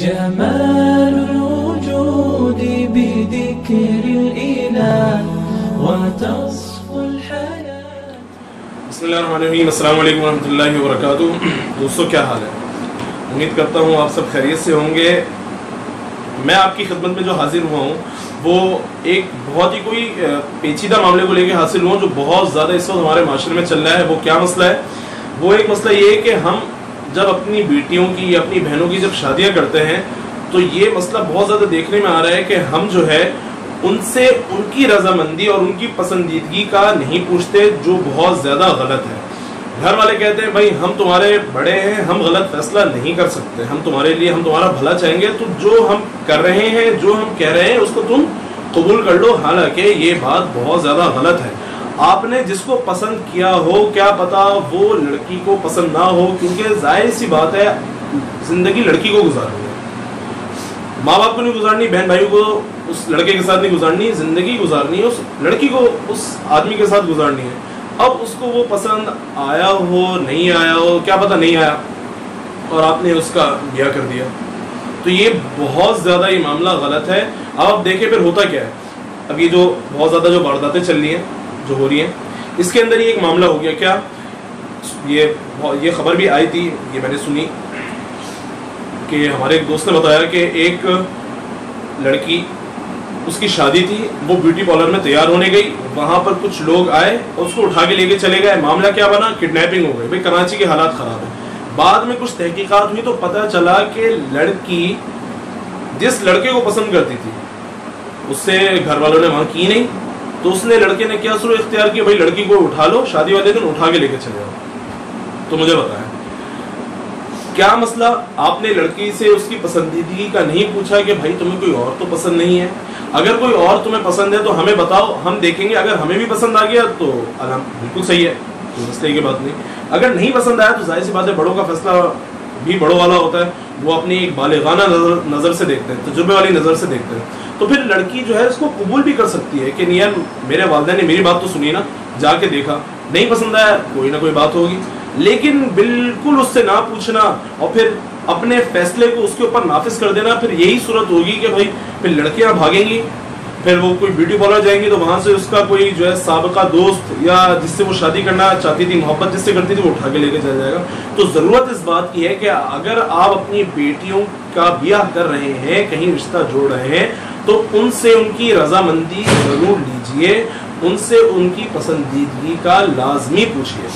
جمال الوجود بذكر الإله وتصفو الحياة. بسم اللہ الرحمن الرحیم. السلام علیکم ورحمۃ اللہ وبرکاتہ. دوستو کیا حال ہے؟ امید کرتا ہوں آپ سب خیریت سے ہوں گے. میں آپ کی خدمت میں جو حاضر ہوا ہوں وہ ایک بہت ہی کوئی پیچیدہ معاملے کو لے کے حاصل ہوا جو بہت زیادہ اس وقت ہمارے معاشرے میں چل رہا ہے. وہ کیا مسئلہ ہے؟ وہ ایک مسئلہ یہ ہے کہ ہم جب اپنی بیٹیوں کی یا اپنی بہنوں کی جب شادیاں کرتے ہیں تو یہ مسئلہ بہت زیادہ دیکھنے میں آ رہا ہے کہ ہم جو ہے ان سے ان کی رضامندی اور ان کی پسندیدگی کا نہیں پوچھتے، جو بہت زیادہ غلط ہے. گھر والے کہتے ہیں بھائی ہم تمہارے بڑے ہیں، ہم غلط فیصلہ نہیں کر سکتے، ہم تمہارا بھلا چاہیں گے، تو جو ہم کر رہے ہیں، جو ہم کہہ رہے ہیں اس کو تم قبول کر لو. حالانکہ یہ بات بہت زیادہ غلط ہے. آپ نے جس کو پسند کیا ہو، کیا پتا وہ لڑکی کو پسند نہ ہو، کیونکہ ظاہر سی بات ہے زندگی لڑکی کو گزارنی ہے، ماں باپ کو نہیں گزارنی، بہن بھائیوں کو اس لڑکے کے ساتھ نہیں گزارنی، زندگی گزارنی ہے، اس لڑکی کو اس آدمی کے ساتھ گزارنی ہے. اب اس کو وہ پسند آیا ہو نہیں آیا ہو، کیا پتہ نہیں آیا، اور آپ نے اس کا بیاہ کر دیا، تو یہ بہت زیادہ یہ معاملہ غلط ہے. اب آپ دیکھیں پھر ہوتا کیا ہے. اب یہ جو بہت زیادہ جو وارداتیں چل رہی ہیں، جو ہو رہی ہیں، اس کے اندر یہ ایک معاملہ ہو گیا. کیا یہ خبر بھی آئی تھی، یہ میں نے سنی کہ ہمارے ایک دوست نے بتایا کہ ایک لڑکی، اس کی شادی تھی، وہ بیوٹی پارلر میں تیار ہونے گئی، وہاں پر کچھ لوگ آئے اور اس کو اٹھا کے لے کے چلے گئے. معاملہ کیا بنا؟ کڈنیپنگ ہو گئی. بھائی کراچی کے حالات خراب ہیں. بعد میں کچھ تحقیقات ہوئی تو پتہ چلا کہ لڑکی جس لڑکے کو پسند کرتی تھی اس سے گھر والوں نے وہاں کی نہیں، تو اس نے لڑکے نے کیا سلوک اختیار کیا؟ بھائی لڑکی کو اٹھا لو، شادی والے دن اٹھا کے لے کے چلے جاؤ. تو مجھے بتائیں کیا مسئلہ؟ آپ نے لڑکی سے اس کی پسندیدگی کا نہیں پوچھا کہ بھائی تمہیں کوئی اور تو پسند نہیں ہے؟ اگر کوئی اور تمہیں پسند ہے تو ہمیں بتاؤ، ہم دیکھیں گے. اگر ہمیں بھی پسند آ گیا تو بالکل صحیح ہے، کوئی مسئلے کی بات نہیں. اگر نہیں پسند آیا تو ظاہر سی بات ہے، بڑوں کا فیصلہ بھی بڑوں والا ہوتا ہے، وہ اپنی ایک بالغانہ نظر سے دیکھتے ہیں، تجربے والی نظر سے دیکھتے ہیں. تو پھر لڑکی جو ہے اس کو قبول بھی کر سکتی ہے کہ نہیں یار میرے والدین نے میری بات تو سنی نا، جا کے دیکھا، نہیں پسند آیا، کوئی نہ کوئی بات ہوگی. لیکن بالکل اس سے نہ پوچھنا اور پھر اپنے فیصلے کو اس کے اوپر نافذ کر دینا، پھر یہی صورت ہوگی کہ بھائی پھر لڑکیاں بھاگیں گی، پھر وہ کوئی بیوٹی پارلر جائیں گی تو وہاں سے اس کا کوئی جو ہے سابقہ دوست یا جس سے وہ شادی کرنا چاہتی تھی، محبت جس سے کرتی تھی، وہ اٹھا کے لے کے چلا جائے گا. تو ضرورت اس بات کی ہے کہ اگر آپ اپنی بیٹیوں کا بیاہ کر رہے ہیں، کہیں رشتہ جوڑ رہے ہیں، تو ان سے ان کی رضامندی ضرور لیجئے، ان سے ان کی پسندیدگی کا لازمی پوچھئے.